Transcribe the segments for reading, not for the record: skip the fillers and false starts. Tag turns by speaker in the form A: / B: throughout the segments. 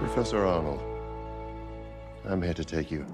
A: Professor Arnold, I'm here to take you.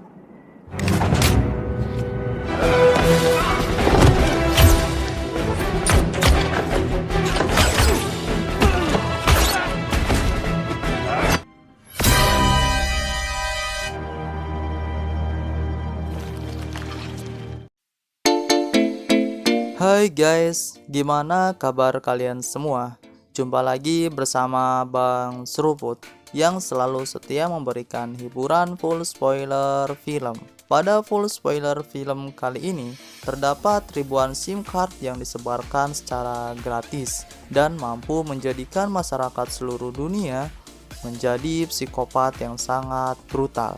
B: Hai guys, gimana kabar kalian semua? Jumpa lagi bersama Bang Seruput yang selalu setia memberikan hiburan full spoiler film. Pada full spoiler film kali ini, terdapat ribuan SIM card yang disebarkan secara gratis dan mampu menjadikan masyarakat seluruh dunia menjadi psikopat yang sangat brutal.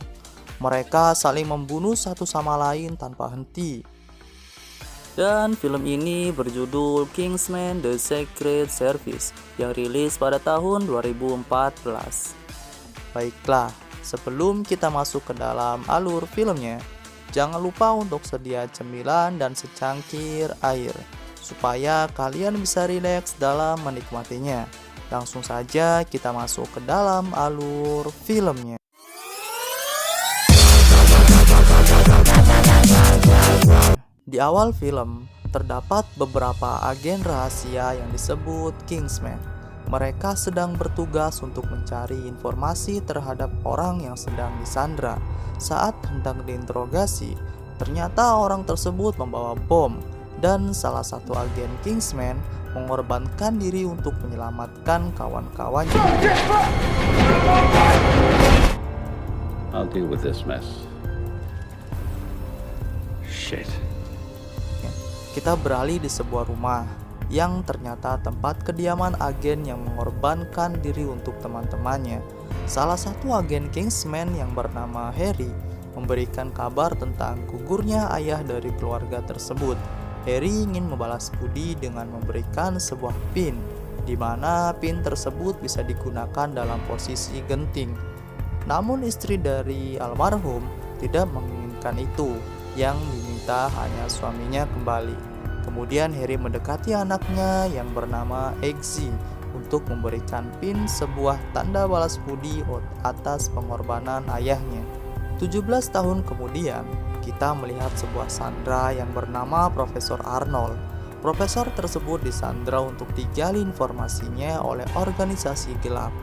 B: Mereka saling membunuh satu sama lain tanpa henti. Dan film ini berjudul Kingsman: The Secret Service yang rilis pada tahun 2014. Baiklah, sebelum kita masuk ke dalam alur filmnya, jangan lupa untuk sedia cemilan dan secangkir air supaya kalian bisa rileks dalam menikmatinya. Langsung saja kita masuk ke dalam alur filmnya. Di awal film, terdapat beberapa agen rahasia yang disebut Kingsman. Mereka sedang bertugas untuk mencari informasi terhadap orang yang sedang disandra. Saat hendak diinterogasi, ternyata orang tersebut membawa bom, dan salah satu agen Kingsman mengorbankan diri untuk menyelamatkan kawan-kawannya.
C: I'll deal with this mess. Shit.
B: Kita beralih di sebuah rumah yang ternyata tempat kediaman agen yang mengorbankan diri untuk teman-temannya. Salah satu agen Kingsman yang bernama Harry memberikan kabar tentang gugurnya ayah dari keluarga tersebut. Harry ingin membalas budi dengan memberikan sebuah pin, di mana pin tersebut bisa digunakan dalam posisi genting. Namun istri dari almarhum tidak menginginkan itu, yang diminta hanya suaminya kembali. Kemudian Harry mendekati anaknya yang bernama Eggsy untuk memberikan pin sebuah tanda balas budi atas pengorbanan ayahnya. 17 tahun kemudian, kita melihat sebuah sandera yang bernama Profesor Arnold. Profesor tersebut disandra untuk digali informasinya oleh organisasi gelap.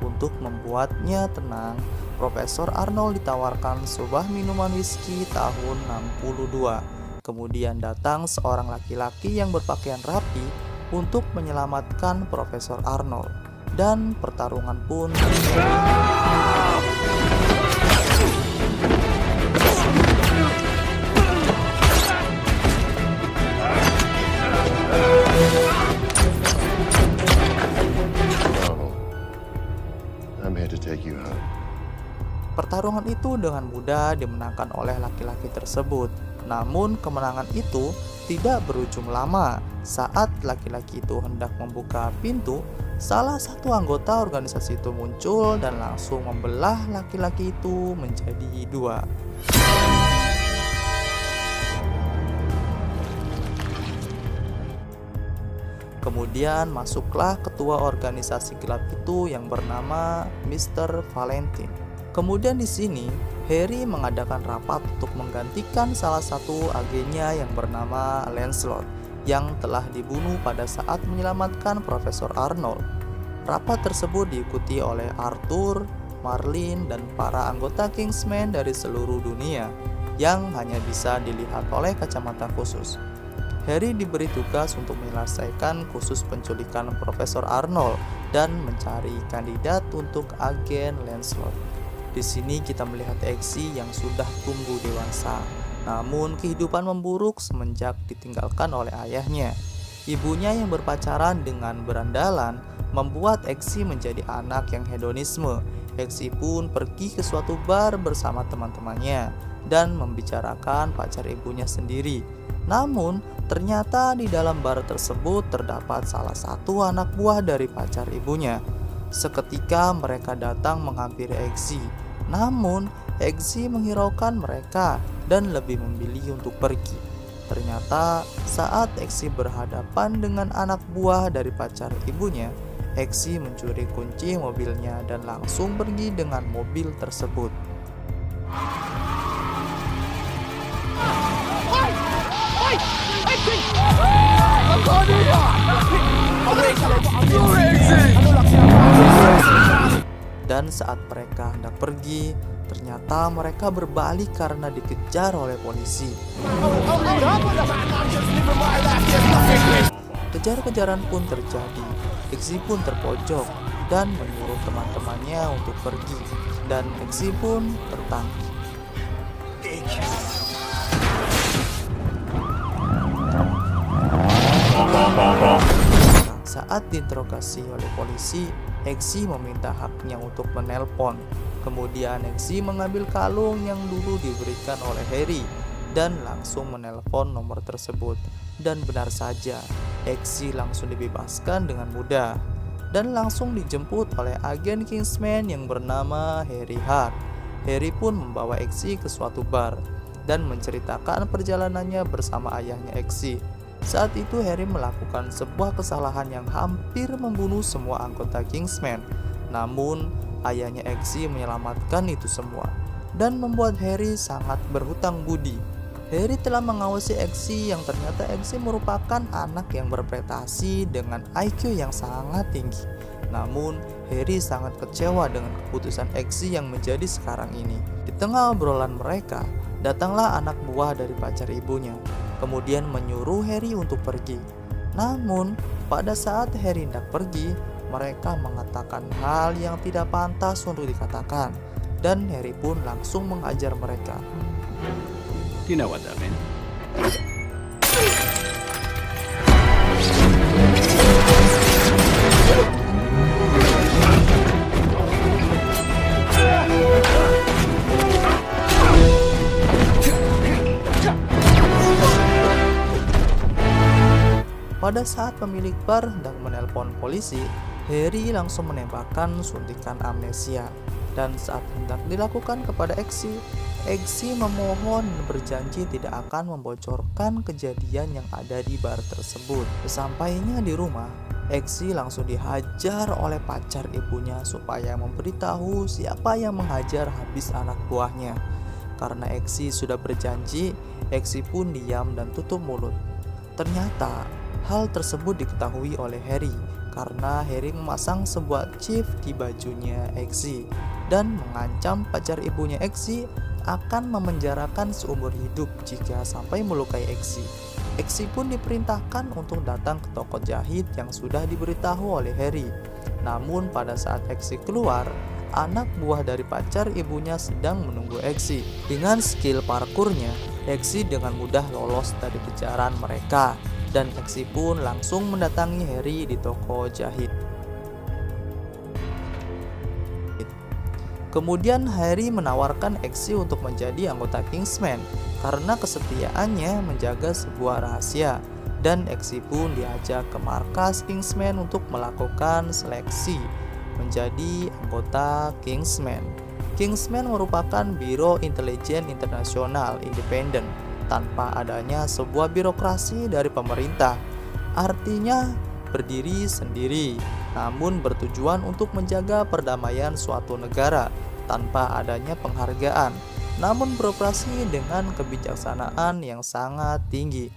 B: Untuk membuatnya tenang, Profesor Arnold ditawarkan sebuah minuman whisky tahun 62. Kemudian datang seorang laki-laki yang berpakaian rapi untuk menyelamatkan Profesor Arnold. Dan pertarungan pun
A: Arnold, I'm here to take you home.
B: Pertarungan itu dengan mudah dimenangkan oleh laki-laki tersebut. Namun kemenangan itu tidak berujung lama. Saat laki-laki itu hendak membuka pintu, salah satu anggota organisasi itu muncul dan langsung membelah laki-laki itu menjadi dua. Kemudian masuklah ketua organisasi gelap itu yang bernama Mr. Valentine. Kemudian di sini Harry mengadakan rapat untuk menggantikan salah satu agennya yang bernama Lancelot yang telah dibunuh pada saat menyelamatkan Profesor Arnold. Rapat tersebut diikuti oleh Arthur, Marlin, dan para anggota Kingsman dari seluruh dunia yang hanya bisa dilihat oleh kacamata khusus. Harry diberi tugas untuk menyelesaikan khusus penculikan Profesor Arnold dan mencari kandidat untuk agen Lancelot. Di sini kita melihat Eggsy yang sudah tumbuh dewasa, namun kehidupan memburuk semenjak ditinggalkan oleh ayahnya. Ibunya yang berpacaran dengan berandalan membuat Eggsy menjadi anak yang hedonisme. Eggsy pun pergi ke suatu bar bersama teman-temannya dan membicarakan pacar ibunya sendiri. Namun, ternyata di dalam bar tersebut terdapat salah satu anak buah dari pacar ibunya. Seketika mereka datang menghampiri Eggsy. Namun, Eggsy menghiraukan mereka dan lebih memilih untuk pergi. Ternyata, saat Eggsy berhadapan dengan anak buah dari pacar ibunya, Exi mencuri kunci mobilnya dan langsung pergi dengan mobil tersebut. Dan saat mereka hendak pergi, ternyata mereka berbalik karena dikejar oleh polisi. Kejar-kejaran pun terjadi. Exi pun terpojok dan menyuruh teman-temannya untuk pergi, dan Exi pun tertangkap. Saat diinterogasi oleh polisi, Exi meminta haknya untuk menelpon. Kemudian Exi mengambil kalung yang dulu diberikan oleh Harry dan langsung menelpon nomor tersebut. Dan benar saja, Exi langsung dibebaskan dengan mudah dan langsung dijemput oleh agen Kingsman yang bernama Harry Hart. Harry pun membawa Exi ke suatu bar dan menceritakan perjalanannya bersama ayahnya Exi. Saat itu Harry melakukan sebuah kesalahan yang hampir membunuh semua anggota Kingsman. Namun ayahnya Exi menyelamatkan itu semua dan membuat Harry sangat berhutang budi. Harry telah mengawasi Exi yang ternyata Exi merupakan anak yang berprestasi dengan IQ yang sangat tinggi. Namun Harry sangat kecewa dengan keputusan Exi yang menjadi sekarang ini. Di tengah obrolan mereka, datanglah anak buah dari pacar ibunya, kemudian menyuruh Harry untuk pergi. Namun pada saat Harry hendak pergi, mereka mengatakan hal yang tidak pantas untuk dikatakan, dan Harry pun langsung menghajar mereka.
C: Do you know what that means?
B: Pada saat pemilik bar hendak menelpon polisi, Harry langsung menembakkan suntikan amnesia. Dan saat hendak dilakukan kepada Exi, Exi memohon dan berjanji tidak akan membocorkan kejadian yang ada di bar tersebut. Sesampainya di rumah, Exi langsung dihajar oleh pacar ibunya supaya memberitahu siapa yang menghajar habis anak buahnya. Karena Exi sudah berjanji, Exi pun diam dan tutup mulut. Ternyata hal tersebut diketahui oleh Harry karena Harry memasang sebuah chip di bajunya Exi dan mengancam pacar ibunya Exi akan memenjarakan seumur hidup jika sampai melukai Exi. Exi pun diperintahkan untuk datang ke toko jahit yang sudah diberitahu oleh Harry. Namun pada saat Exi keluar, anak buah dari pacar ibunya sedang menunggu Exi. Dengan skill parkurnya, Exi dengan mudah lolos dari kejaran mereka, dan Exi pun langsung mendatangi Harry di toko jahit. Kemudian Harry menawarkan Exi untuk menjadi anggota Kingsman karena kesetiaannya menjaga sebuah rahasia, dan Exi pun diajak ke markas Kingsman untuk melakukan seleksi menjadi anggota Kingsman. Kingsman merupakan biro intelijen internasional independen tanpa adanya sebuah birokrasi dari pemerintah. Artinya berdiri sendiri, namun bertujuan untuk menjaga perdamaian suatu negara tanpa adanya penghargaan, namun beroperasi dengan kebijaksanaan yang sangat tinggi.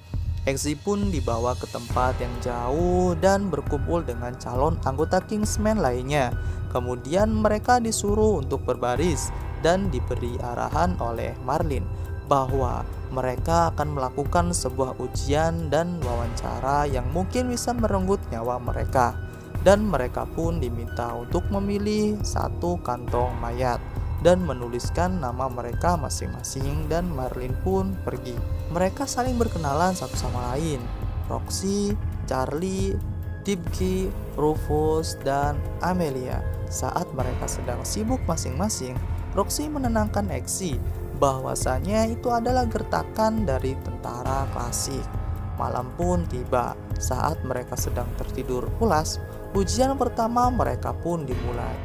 B: Exi pun dibawa ke tempat yang jauh dan berkumpul dengan calon anggota Kingsman lainnya. Kemudian mereka disuruh untuk berbaris dan diberi arahan oleh Marlin bahwa mereka akan melakukan sebuah ujian dan wawancara yang mungkin bisa merenggut nyawa mereka. Dan mereka pun diminta untuk memilih satu kantong mayat dan menuliskan nama mereka masing-masing, dan Marlin pun pergi. Mereka saling berkenalan satu sama lain. Roxy, Charlie, Dibki, Rufus, dan Amelia. Saat mereka sedang sibuk masing-masing, Roxy menenangkan Exi bahwasanya itu adalah gertakan dari tentara klasik. Malam pun tiba. Saat mereka sedang tertidur pulas, ujian pertama mereka pun dimulai.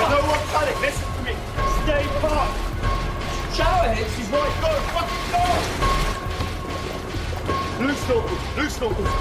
D: No one panic, listen to me. Stay calm. Shower hits, she's right. Go, fucking go. Lose assholes!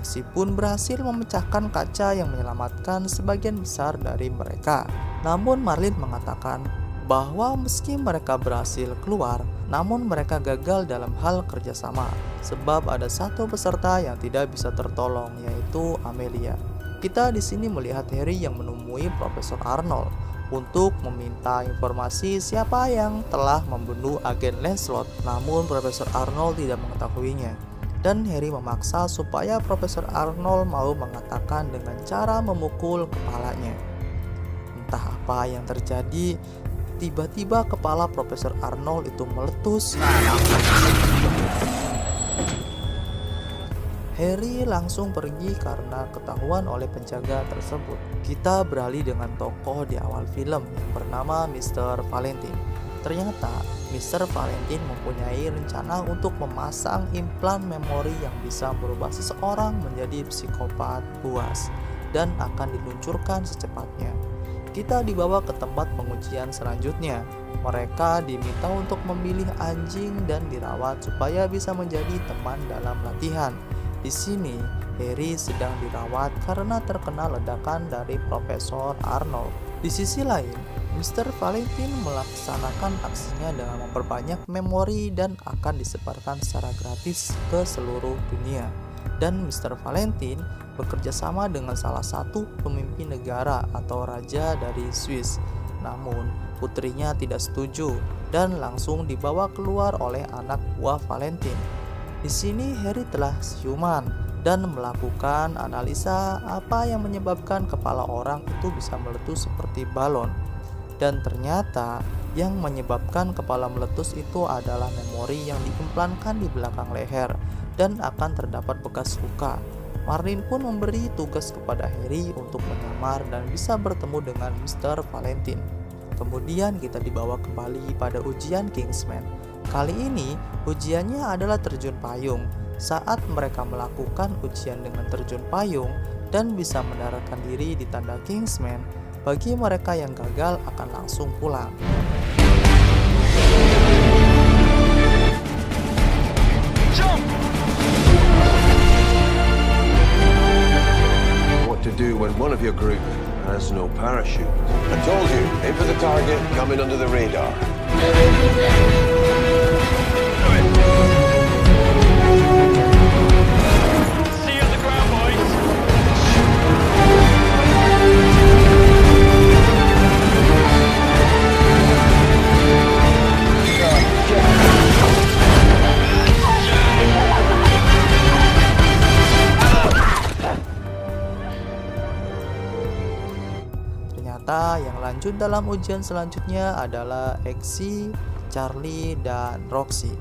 B: Eksi pun berhasil memecahkan kaca yang menyelamatkan sebagian besar dari mereka. Namun Marlin mengatakan bahwa meski mereka berhasil keluar, namun mereka gagal dalam hal kerjasama, sebab ada satu peserta yang tidak bisa tertolong, yaitu Amelia. Kita di sini melihat Harry yang menemui Profesor Arnold untuk meminta informasi siapa yang telah membunuh agen Lancelot, namun Profesor Arnold tidak mengetahuinya. Dan Harry memaksa supaya Profesor Arnold mau mengatakan dengan cara memukul kepalanya. Entah apa yang terjadi, tiba-tiba kepala Profesor Arnold itu meletus. Harry langsung pergi karena ketahuan oleh penjaga tersebut. Kita beralih dengan tokoh di awal film yang bernama Mr. Valentine. Ternyata Mr. Valentine mempunyai rencana untuk memasang implan memori yang bisa merubah seseorang menjadi psikopat buas dan akan diluncurkan secepatnya. Kita dibawa ke tempat pengujian selanjutnya. Mereka diminta untuk memilih anjing dan dirawat supaya bisa menjadi teman dalam latihan. Di sini, Harry sedang dirawat karena terkena ledakan dari Profesor Arnold. Di sisi lain, Mr. Valentine melaksanakan aksinya dengan memperbanyak memori dan akan disebarkan secara gratis ke seluruh dunia. Dan Mr. Valentine bekerja sama dengan salah satu pemimpin negara atau raja dari Swiss. Namun, putrinya tidak setuju dan langsung dibawa keluar oleh anak buah Valentine. Di sini Harry telah siuman dan melakukan analisa apa yang menyebabkan kepala orang itu bisa meletus seperti balon. Dan ternyata yang menyebabkan kepala meletus itu adalah memori yang diimplankan di belakang leher dan akan terdapat bekas luka. Marlin pun memberi tugas kepada Harry untuk menyamar dan bisa bertemu dengan Mr. Valentine. Kemudian kita dibawa kembali pada ujian Kingsman. Kali ini ujiannya adalah terjun payung. Saat mereka melakukan ujian dengan terjun payung dan bisa mendaratkan diri di tanda Kingsman, bagi mereka yang gagal akan langsung pulang.
A: What to do when one of your group has no parachute? I told you, aim for the target, coming under the radar.
D: See you on the ground, boys!
B: Ternyata yang lanjut dalam ujian selanjutnya adalah Exy, Charlie, dan Roxy.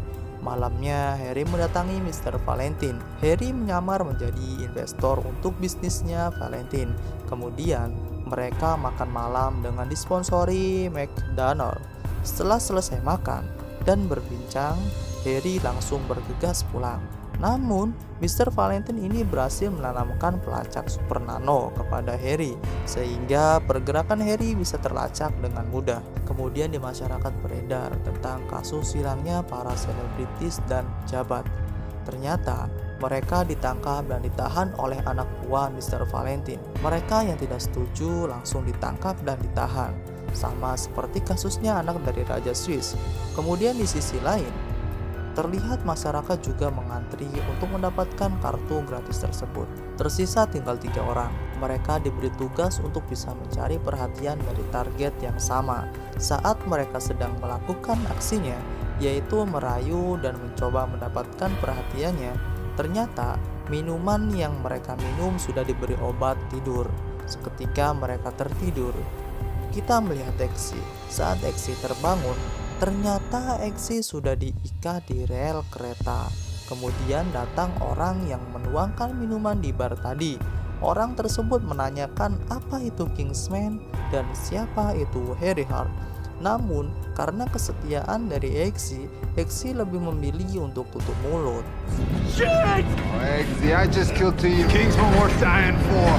B: Malamnya Harry mendatangi Mr. Valentine. Harry menyamar menjadi investor untuk bisnisnya Valentine. Kemudian mereka makan malam dengan disponsori McDonald. Setelah selesai makan dan berbincang, Harry langsung bergegas pulang. Namun, Mr. Valentine ini berhasil menanamkan pelacak super nano kepada Harry, sehingga pergerakan Harry bisa terlacak dengan mudah. Kemudian di masyarakat beredar tentang kasus hilangnya para selebritis dan pejabat. Ternyata, mereka ditangkap dan ditahan oleh anak buah Mr. Valentine. Mereka yang tidak setuju langsung ditangkap dan ditahan, sama seperti kasusnya anak dari Raja Swiss. Kemudian di sisi lain, terlihat masyarakat juga mengantri untuk mendapatkan kartu gratis tersebut. Tersisa tinggal 3 orang. Mereka diberi tugas untuk bisa mencari perhatian dari target yang sama saat mereka sedang melakukan aksinya, yaitu merayu dan mencoba mendapatkan perhatiannya. Ternyata minuman yang mereka minum sudah diberi obat tidur. Seketika mereka tertidur, kita melihat Exy. Saat Exy terbangun, ternyata Exy sudah diikat di rel kereta. Kemudian datang orang yang menuangkan minuman di bar tadi Orang tersebut menanyakan apa itu Kingsman dan siapa itu Harry Hart. Namun, karena kesetiaan dari Eggsy lebih memilih untuk tutup mulut.
D: Shit!
E: Oh, Eggsy, I just killed 2 Kingsman worth dying for.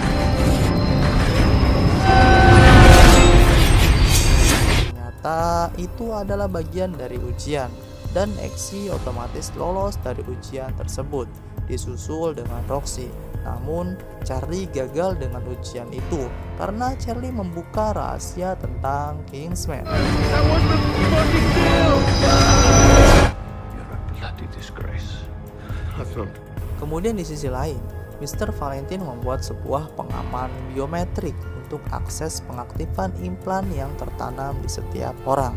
B: Ternyata itu adalah bagian dari ujian, dan Eggsy otomatis lolos dari ujian tersebut, disusul dengan Roxy. Namun, Charlie gagal dengan ujian itu karena Charlie membuka rahasia tentang Kingsman.
D: That was the fucking deal!
C: You're a bloody disgrace.
D: I thought.
B: Kemudian di sisi lain, Mr. Valentine membuat sebuah pengaman biometrik untuk akses pengaktifan implan yang tertanam di setiap orang,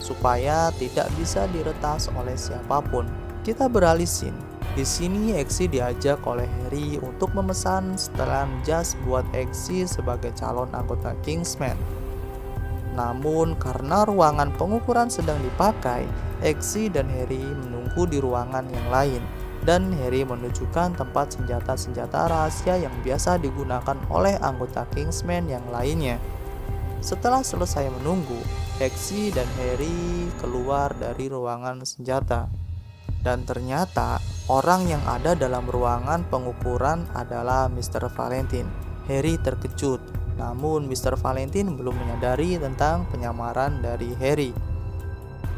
B: supaya tidak bisa diretas oleh siapapun. Kita beralih scene. Di sini Eggsy diajak oleh Harry untuk memesan setelan jas buat Eggsy sebagai calon anggota Kingsman. Namun karena ruangan pengukuran sedang dipakai, Eggsy dan Harry menunggu di ruangan yang lain, dan Harry menunjukkan tempat senjata-senjata rahasia yang biasa digunakan oleh anggota Kingsman yang lainnya. Setelah selesai menunggu, Eggsy dan Harry keluar dari ruangan senjata. Dan ternyata orang yang ada dalam ruangan pengukuran adalah Mr. Valentine. Harry terkejut, namun Mr. Valentine belum menyadari tentang penyamaran dari Harry.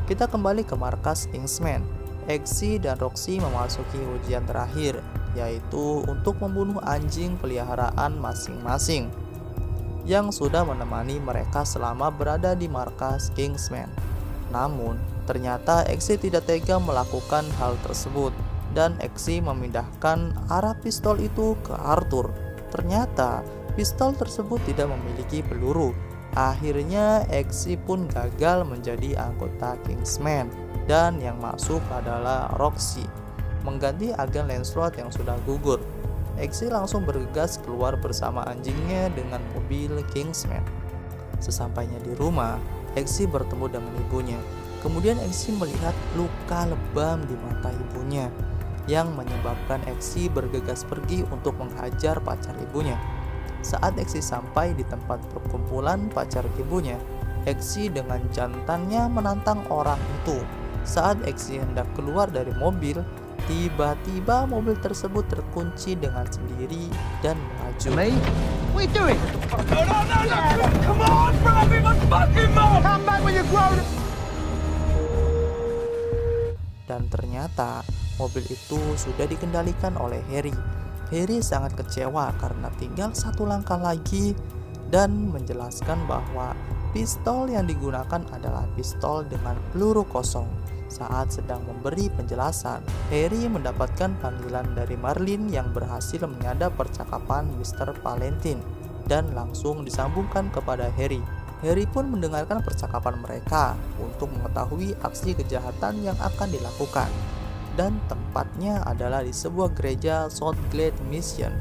B: Kita kembali ke markas Kingsman. Eggsy dan Roxy memasuki ujian terakhir, yaitu untuk membunuh anjing peliharaan masing-masing yang sudah menemani mereka selama berada di markas Kingsman. Namun, ternyata Eggsy tidak tega melakukan hal tersebut, dan Eggsy memindahkan arah pistol itu ke Arthur. Ternyata, pistol tersebut tidak memiliki peluru. Akhirnya, Eggsy pun gagal menjadi anggota Kingsman, dan yang masuk adalah Roxy, mengganti agen Lancelot yang sudah gugur. Eggsy langsung bergegas keluar bersama anjingnya dengan mobil Kingsman. Sesampainya di rumah, Eggsy bertemu dengan ibunya. Kemudian Eggsy melihat luka lebam di mata ibunya, yang menyebabkan Eggsy bergegas pergi untuk menghajar pacar ibunya. Saat Eggsy sampai di tempat perkumpulan pacar ibunya, Eggsy dengan jantannya menantang orang itu. Saat Eggsy hendak keluar dari mobil, tiba-tiba mobil tersebut terkunci dengan sendiri dan melaju.
E: What are you doing?
D: No! Come on, bro! Be my fucking mom!
E: Come back when you're grown.
B: Dan ternyata mobil itu sudah dikendalikan oleh Harry. Harry sangat kecewa karena tinggal satu langkah lagi, dan menjelaskan bahwa pistol yang digunakan adalah pistol dengan peluru kosong. Saat sedang memberi penjelasan, Harry mendapatkan panggilan dari Marlin yang berhasil menyadap percakapan Mr. Valentine dan langsung disambungkan kepada Harry. Harry pun mendengarkan percakapan mereka untuk mengetahui aksi kejahatan yang akan dilakukan, dan tempatnya adalah di sebuah gereja Southglade Mission.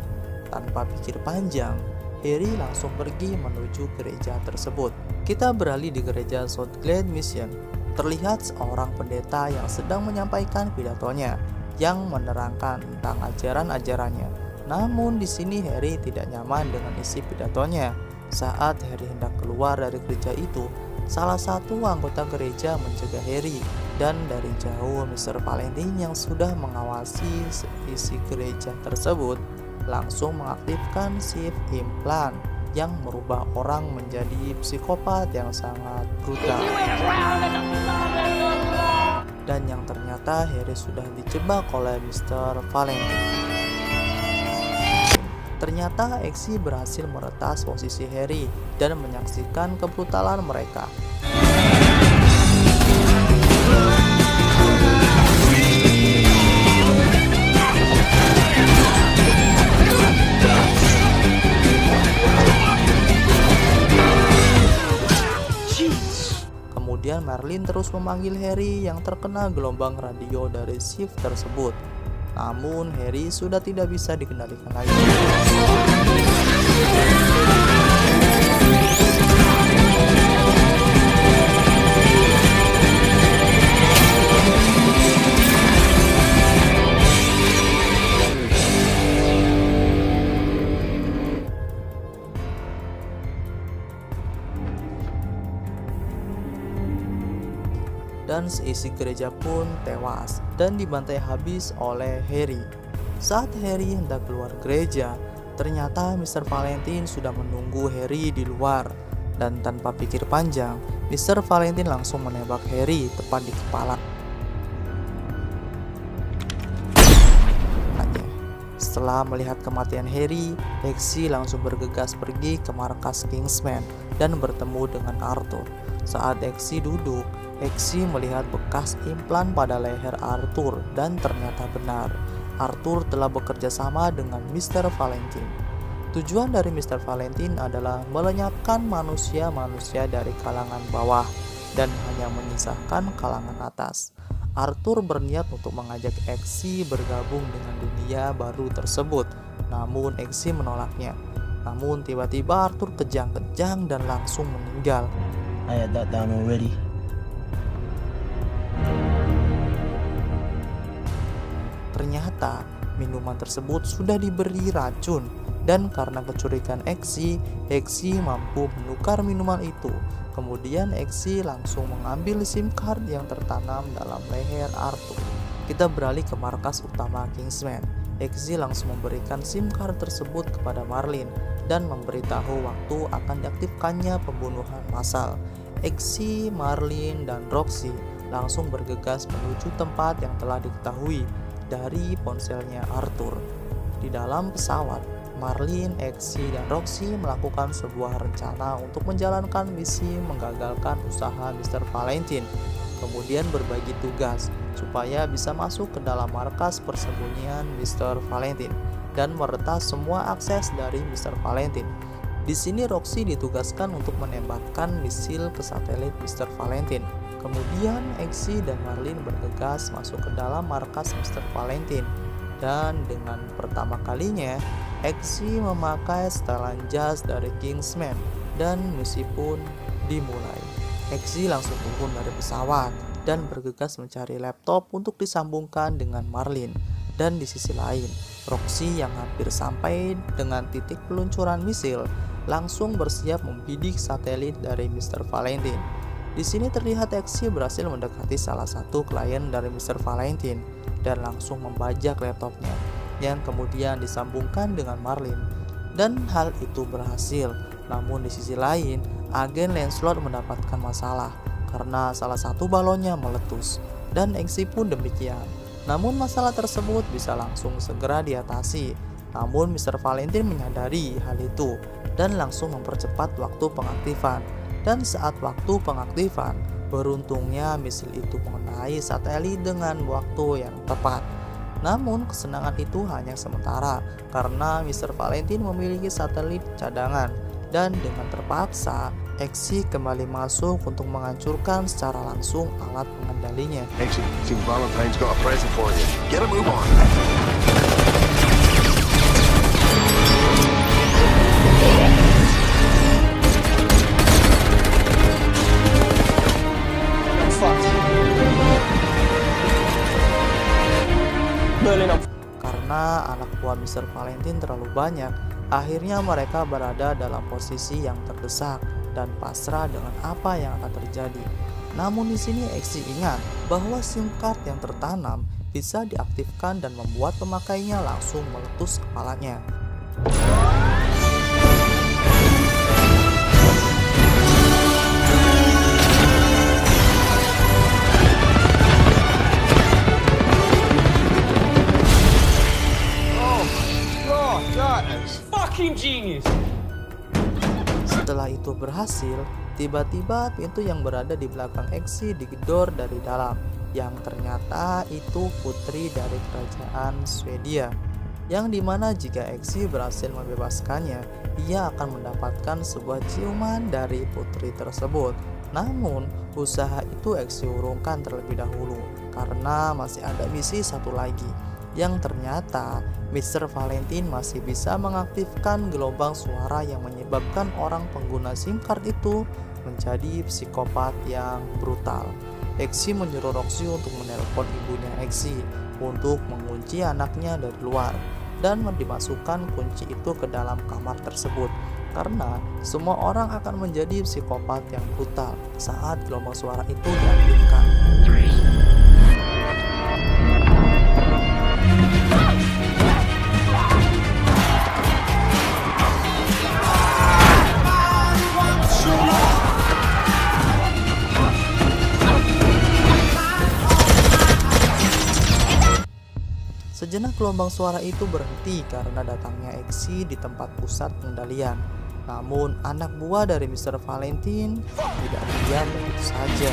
B: Tanpa pikir panjang, Harry langsung pergi menuju gereja tersebut. Kita beralih di gereja Southglade Mission. Terlihat seorang pendeta yang sedang menyampaikan pidatonya yang menerangkan tentang ajaran-ajarannya. Namun di sini Harry tidak nyaman dengan isi pidatonya. Saat Harry hendak keluar dari gereja itu, salah satu anggota gereja mencegah Harry, dan dari jauh Mr. Valentine yang sudah mengawasi isi gereja tersebut langsung mengaktifkan shift implant yang merubah orang menjadi psikopat yang sangat brutal. Dan yang ternyata Harry sudah dijebak oleh Mr. Valentine. Ternyata Eggsy berhasil meretas posisi Harry dan menyaksikan kebrutalan mereka. Kemudian Marlin terus memanggil Harry yang terkena gelombang radio dari shift tersebut. Namun Harry sudah tidak bisa dikendalikan lagi. dan seisi gereja pun tewas dan dibantai habis oleh Harry. Saat Harry hendak keluar gereja, ternyata Mr. Valentine sudah menunggu Harry di luar. Dan tanpa pikir panjang, Mr. Valentine langsung menembak Harry tepat di kepala. Setelah melihat kematian Harry, Exy langsung bergegas pergi ke markas Kingsman dan bertemu dengan Arthur. Saat Exy duduk, Exy melihat bekas implan pada leher Arthur dan ternyata benar. Arthur telah bekerja sama dengan Mr. Valentine. Tujuan dari Mr. Valentine adalah melenyapkan manusia-manusia dari kalangan bawah dan hanya menyisakan kalangan atas. Arthur berniat untuk mengajak Exy bergabung dengan dunia baru tersebut, namun Exy menolaknya. Namun tiba-tiba Arthur kejang-kejang dan langsung meninggal.
F: I had that down already.
B: Ternyata minuman tersebut sudah diberi racun, dan karena kecurigaan Exy mampu menukar minuman itu. Kemudian Exy langsung mengambil SIM card yang tertanam dalam leher Arthur. Kita beralih ke markas utama Kingsman. Exy langsung memberikan SIM card tersebut kepada Marlene dan memberitahu waktu akan diaktifkannya pembunuhan massal. Exy, Marlene, dan Roxy langsung bergegas menuju tempat yang telah diketahui dari ponselnya Arthur. Di dalam pesawat, Marlene, Exy, dan Roxy melakukan sebuah rencana untuk menjalankan misi menggagalkan usaha Mr. Valentine. Kemudian berbagi tugas supaya bisa masuk ke dalam markas persembunyian Mr. Valentine dan meretas semua akses dari Mr. Valentine. Di sini Roxy ditugaskan untuk menembakkan misil ke satelit Mr. Valentine. Kemudian Exy dan Marlene bergegas masuk ke dalam markas Mr. Valentine. Dan dengan pertama kalinya, Exy memakai setelan jas dari Kingsman dan misi pun dimulai. Exy langsung turun dari pesawat dan bergegas mencari laptop untuk disambungkan dengan Marlene. Dan di sisi lain, Roxy yang hampir sampai dengan titik peluncuran misil langsung bersiap membidik satelit dari Mr. Valentine. Di sini terlihat Exy berhasil mendekati salah satu klien dari Mr. Valentine dan langsung membajak laptopnya yang kemudian disambungkan dengan Marlene. Dan hal itu berhasil. Namun di sisi lain, agen Lancelot mendapatkan masalah karena salah satu balonnya meletus, dan Exy pun demikian. Namun masalah tersebut bisa langsung segera diatasi. Namun Mr. Valentine menyadari hal itu dan langsung mempercepat waktu pengaktifan. Dan saat waktu pengaktifan, beruntungnya misil itu mengenai satelit dengan waktu yang tepat. Namun kesenangan itu hanya sementara karena Mr. Valentine memiliki satelit cadangan, dan dengan terpaksa Exy kembali masuk untuk menghancurkan secara langsung alat pengendalinya.
A: Exy, King Valentine's got a present for you. Get a move on.
B: Karena anak buah Mr. Valentine terlalu banyak, akhirnya mereka berada dalam posisi yang terdesak dan pasrah dengan apa yang akan terjadi. Namun di sini Exy ingat bahwa SIM card yang tertanam bisa diaktifkan dan membuat pemakainya langsung meletus kepalanya. Setelah itu berhasil, tiba-tiba pintu yang berada di belakang Exy digedor dari dalam, yang ternyata itu putri dari kerajaan Swedia, yang dimana jika Exy berhasil membebaskannya, ia akan mendapatkan sebuah ciuman dari putri tersebut. Namun usaha itu Exy urungkan terlebih dahulu karena masih ada misi satu lagi, yang ternyata Mr. Valentine masih bisa mengaktifkan gelombang suara yang menyebabkan orang pengguna SIM card itu menjadi psikopat yang brutal. Exy menyuruh Roxy untuk menelpon ibunya Exy untuk mengunci anaknya dari luar dan dimasukkan kunci itu ke dalam kamar tersebut. karena semua orang akan menjadi psikopat yang brutal saat gelombang suara itu diaktifkan. Sejenak gelombang suara itu berhenti karena datangnya Exi di tempat pusat pengendalian. Namun anak buah dari Mr. Valentine tidak diam begitu saja.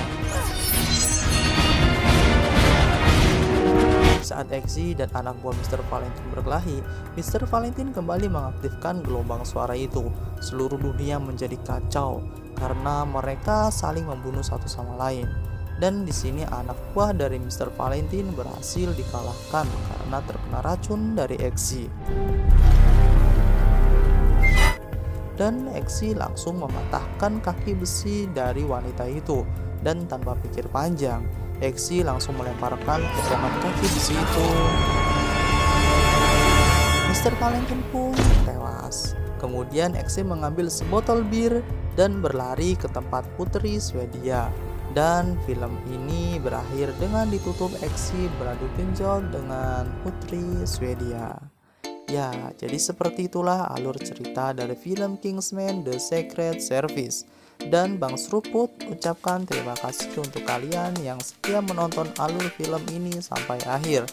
B: Saat Exi dan anak buah Mr. Valentine berkelahi, Mr. Valentine kembali mengaktifkan gelombang suara itu. Seluruh dunia menjadi kacau karena mereka saling membunuh satu sama lain. Dan di sini anak buah dari Mr. Valentine berhasil dikalahkan karena terkena racun dari Exi. Dan Exi langsung mematahkan kaki besi dari wanita itu. Dan tanpa pikir panjang, Exi langsung melemparkan potongan kaki besi itu. Mr. Valentine pun tewas. Kemudian Exi mengambil sebotol bir dan berlari ke tempat Putri Swedia. Dan film ini berakhir dengan ditutup Exi beradu genjot dengan Putri Swedia. Ya, jadi seperti itulah alur cerita dari film Kingsman The Secret Service. Dan Bang Seruput ucapkan terima kasih untuk kalian yang setia menonton alur film ini sampai akhir.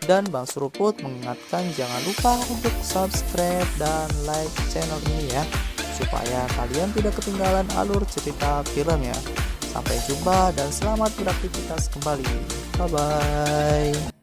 B: Dan Bang Seruput mengingatkan jangan lupa untuk subscribe dan like channel ini ya, supaya kalian tidak ketinggalan alur cerita filmnya. Sampai jumpa dan selamat beraktivitas kembali. Bye-bye.